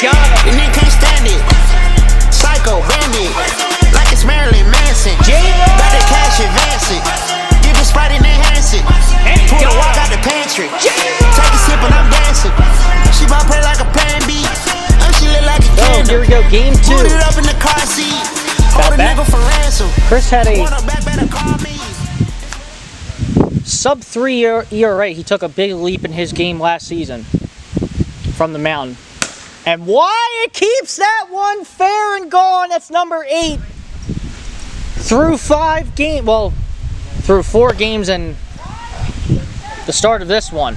got him. And they can't stand it. Psycho, bandit, like it's Marilyn Manson. Better cash advance it. Get the Sprite and enhance it. Pull the walk out the pantry. Take a sip and I'm dancing. She might play like a pan beat. She look like a candle. Here we go, game 2. Put it up in the car seat. Hold a nigga for ransom. Chris had a sub-3 ERA. He took a big leap in his game last season from the mound. And Wyatt keeps that one fair and gone. That's number 8. Through 5 games, well, through 4 games and the start of this one.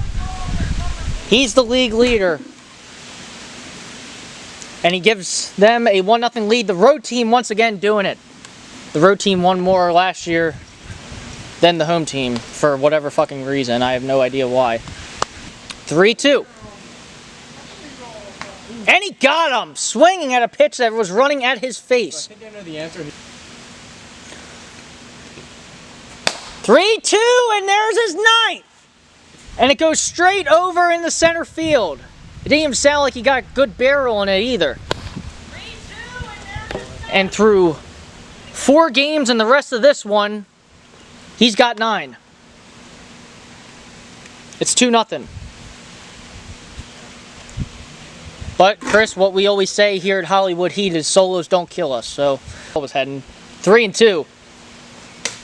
He's the league leader. And he gives them a 1-0 lead. The road team once again doing it. The road team won more last year than the home team for whatever fucking reason. I have no idea why. 3-2. And he got him! Swinging at a pitch that was running at his face. I think I know the answer. 3-2, and there's his 9th! And it goes straight over in the center field. It didn't even sound like he got good barrel in it either. 3-2, and through 4 games and the rest of this one, he's got 9. It's 2-0. But, Chris, what we always say here at Hollywood Heat is solos don't kill us. So, I was heading 3-2.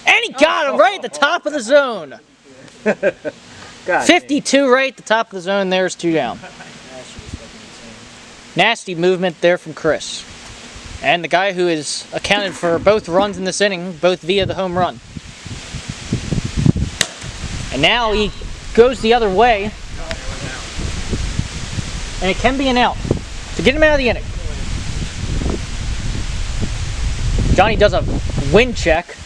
And he got him right at the top of the zone. 52 right at the top of the zone. There's 2 down. Nasty movement there from Chris. And the guy who is accounted for both runs in this inning, both via the home run. And now he goes the other way. And it can be an out to get him out of the inning. Johnny does a wind check.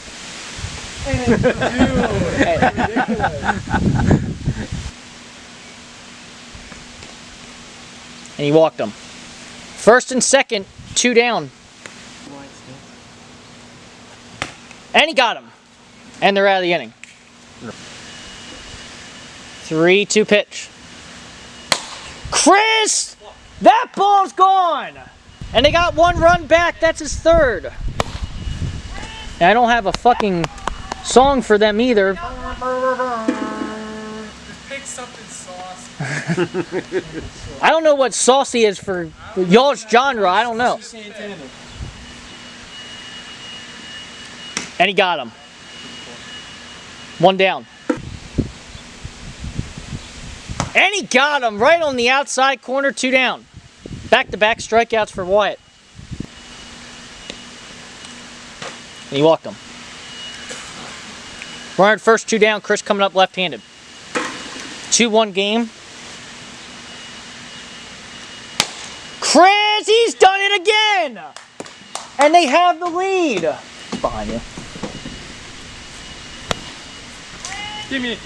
And he walked him. First and second, 2 down. And he got him. And they're out of the inning. 3-2 pitch. Chris! That ball's gone! And they got 1 run back. That's his 3rd. And I don't have a fucking song for them either. Just pick something saucy. I don't know what saucy is for y'all's genre. I don't know. And he got him. 1 down. And he got him right on the outside corner, 2 down. Back-to-back strikeouts for Wyatt. And he walked him. Runner at first, 2 down. Chris coming up left-handed. 2-1 game. Chris, he's done it again! And they have the lead. Behind you. Give me.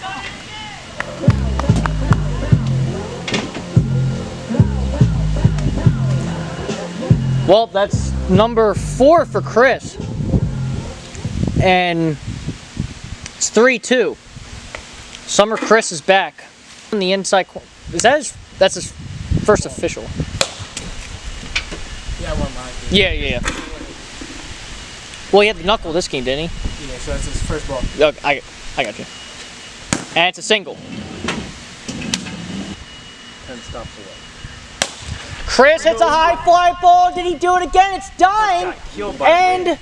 Well, that's number 4 for Chris. And it's 3-2. Summer Chris is back. On the inside corner. Is that his? That's his first official. Yeah, one line. Yeah. Well, he had the knuckle this game, didn't he? Yeah, so that's his first ball. Okay, I got you. And it's a single. 10 stops away. Chris hits a high fly ball. Did he do it again? It's dying. And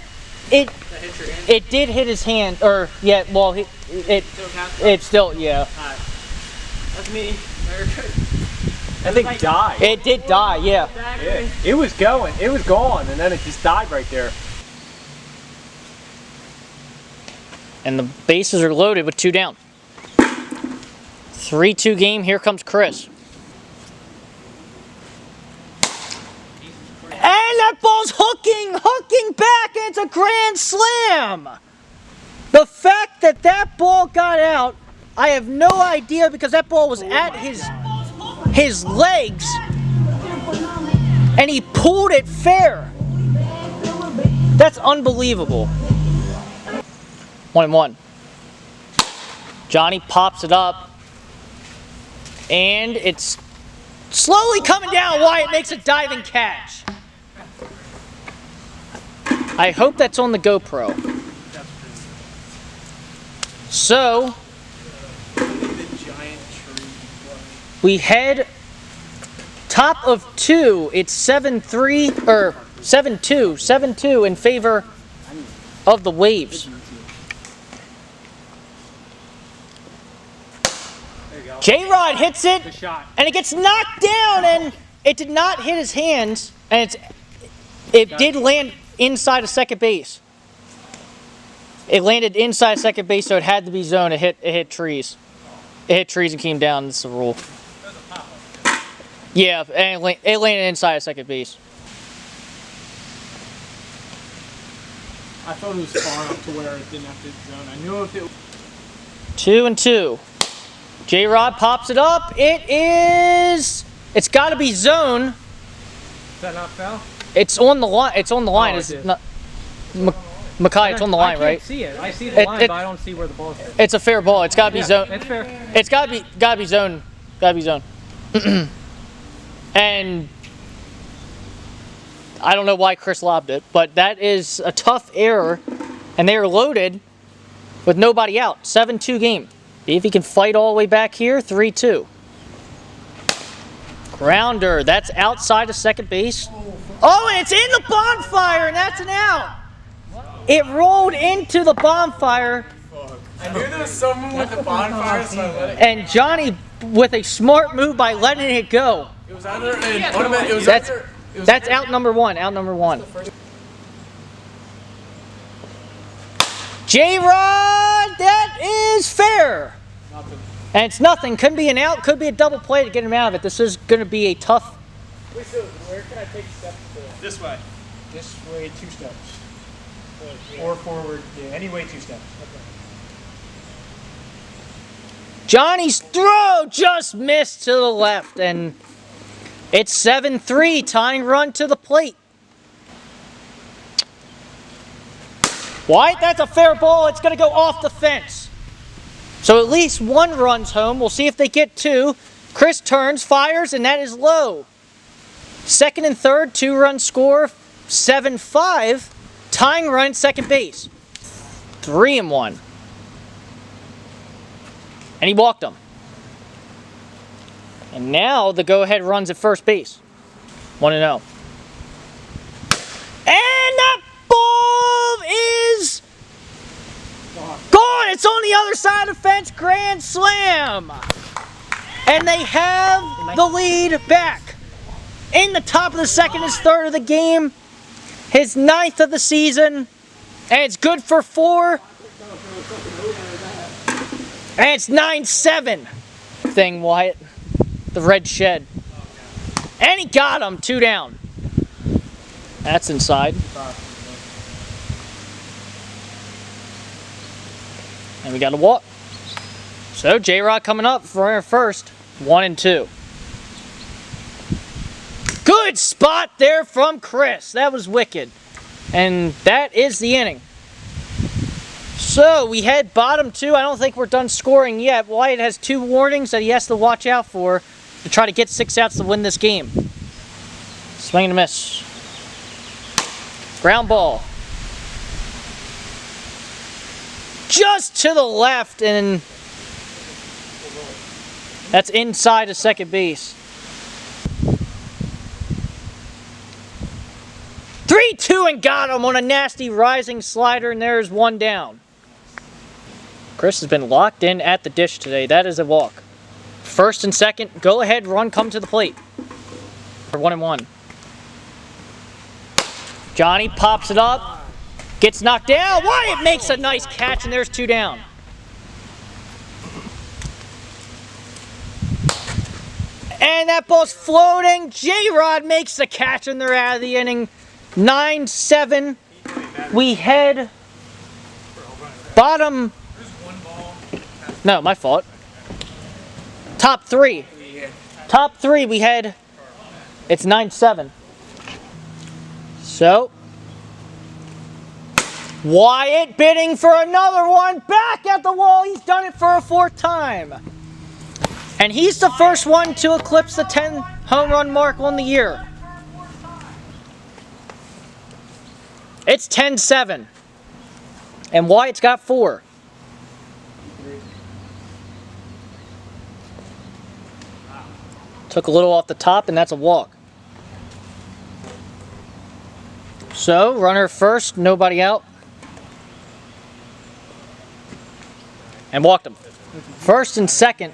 it did hit his hand. Or, yeah, well, it still, yeah. That's me. That thing died. It did die, yeah. Yeah. It was going. It was gone. And then it just died right there. And the bases are loaded with 2 down. 3-2 game. Here comes Chris. And that ball's hooking back, and it's a grand slam. The fact that that ball got out, I have no idea, because that ball was at his legs, and he pulled it fair. That's unbelievable. 1-1. Johnny pops it up, and it's Slowly coming down, Wyatt makes a diving catch. I hope that's on the GoPro. So, we head top of 2. It's 7-3 or 7-2 in favor of the Waves. J-Rod hits it, and it gets knocked down, and it did not hit his hands, and it did land inside of second base. It landed inside second base, so it had to be zone. It hit trees. It hit trees and came down. That's the rule. Yeah, and it landed inside of second base. I thought it was far enough to where it didn't have to hit zone. I knew if it 2-2. J-Rod pops it up. It's got to be zone. Is that not foul? It's on the line. It's on the line. Oh, It's it is. not. Makai, it's on the line, I right? can't see it. I see the line, but I don't see where the ball is. It's a fair ball. It's got to be zone. It's fair. It's got to be zone. Got to be zone. And I don't know why Chris lobbed it, but that is a tough error, and they are loaded with nobody out. 7-2 game. See if he can fight all the way back here. 3-2. Grounder. That's outside of second base. Oh, and it's in the bonfire, and that's an out. It rolled into the bonfire. I knew there was someone with the bonfire, so I let it. And Johnny, with a smart move by letting it go. It was either an automatic. It was That's either. It was that's out number one. Out number one. J-Rod, that is fair. And it's nothing. Could be an out. Could be a double play to get him out of it. This is going to be a tough. Wait, so where can I take steps to? this way. This way, 2 steps. Or forward, yeah, anyway, 2 steps. Johnny's throw just missed to the left, and it's 7-3, tying run to the plate. White, that's a fair ball. It's going to go off the fence. So at least one run's home. We'll see if they get 2. Chris turns, fires, and that is low. Second and third, 2-run score, 7-5. Tying run, second base. 3-1. And he walked him. And now the go-ahead runs at first base. 1-0. And that ball is gone. It's on the other side of the fence. Grand slam. And they have the lead back. In the top of the second, his third of the game. His 9th of the season. And it's good for 4. And it's 9-7. Thing, Wyatt. The red shed. And he got him. 2 down. That's inside. And we got a walk. So J-Rod coming up for our first. 1-2. Good spot there from Chris. That was wicked. And that is the inning. So we head bottom 2. I don't think we're done scoring yet. Wyatt has 2 warnings that he has to watch out for to try to get 6 outs to win this game. Swing and a miss. Ground ball. Just to the left, and that's inside of second base. 3-2 and got him on a nasty rising slider, and there's 1 down. Chris has been locked in at the dish today. That is a walk. First and second, go ahead, run, come to the plate. For 1-1. Johnny pops it up, gets knocked down. Wyatt makes a nice catch, and there's 2 down. And that ball's floating. J-Rod makes the catch, and they're out of the inning. 9-7. We head bottom. No, my fault. Top 3. Top 3 we head. It's 9-7. So Wyatt bidding for another one. Back at the wall. He's done it for a 4th time. And he's the first one to eclipse the 10 home run mark on the year. It's 10-7. And Wyatt's got 4. Took a little off the top, and that's a walk. So, runner first, nobody out. And walked him. First and second.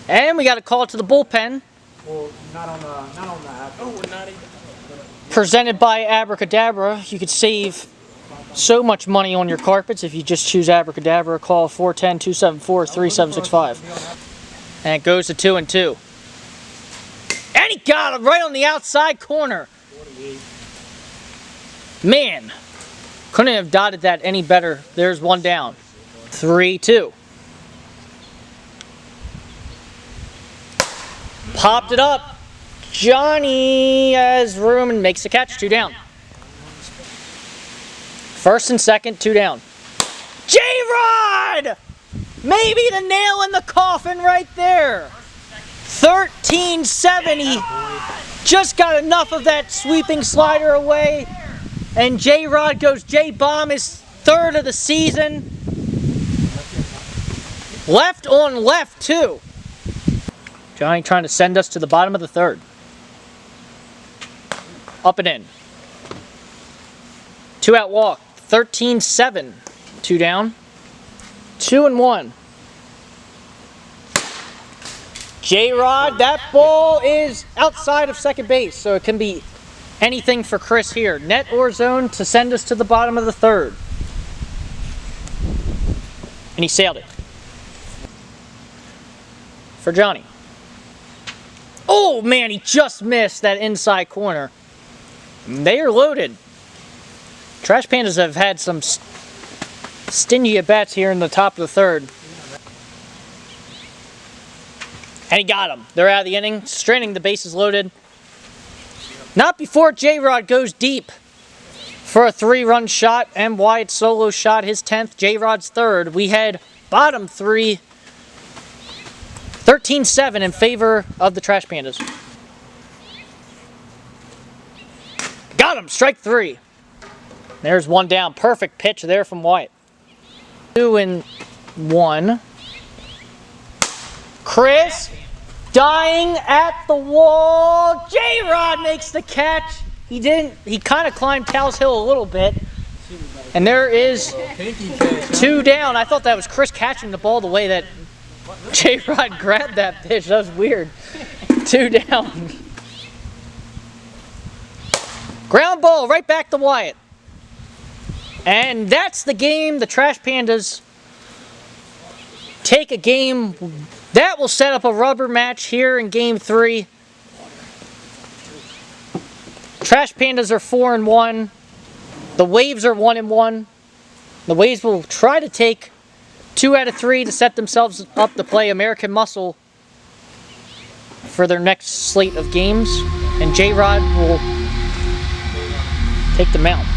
And we got a call to the bullpen. Well, not on the app. Oh, we're not even. Presented by Abracadabra. You could save so much money on your carpets if you just choose Abracadabra. Call 410-274-3765. And it goes to 2-2. And he got him right on the outside corner. Man, couldn't have dotted that any better. There's one down. 3-2. Popped it up. Johnny has room and makes the catch. 2 down. First and second, 2 down. J-Rod! Maybe the nail in the coffin right there. 13-7. He just got enough of that sweeping slider away. And J-Rod goes J-Bomb, his 3rd of the season. Left on left, too. Johnny trying to send us to the bottom of the 3rd. Up and in. 2 out walk. 13-7. 2 down. 2-1. J-Rod, that ball is outside of second base, so it can be anything for Chris here. Net or zone to send us to the bottom of the 3rd. And he sailed it. For Johnny. Oh man, he just missed that inside corner. They are loaded. Trash Pandas have had some stingy at-bats here in the top of the 3rd. And he got him. They're out of the inning, straining the bases loaded. Not before J-Rod goes deep for a 3-run shot, and Wyatt solo shot his 10th, J-Rod's 3rd. We had bottom 3, 13-7 in favor of the Trash Pandas. Got him, strike 3. There's 1 down. Perfect pitch there from Wyatt. 2-1. Chris dying at the wall. J-Rod makes the catch. He kind of climbed Towels Hill a little bit. And there is 2 down. I thought that was Chris catching the ball the way that J-Rod grabbed that pitch. That was weird. 2 down. Ground ball right back to Wyatt. And that's the game. The Trash Pandas take a game that will set up a rubber match here in Game 3. Trash Pandas are 4-1. The Waves are 1-1. The Waves will try to take 2 out of 3 to set themselves up to play American Muscle for their next slate of games. And J-Rod will take the mound.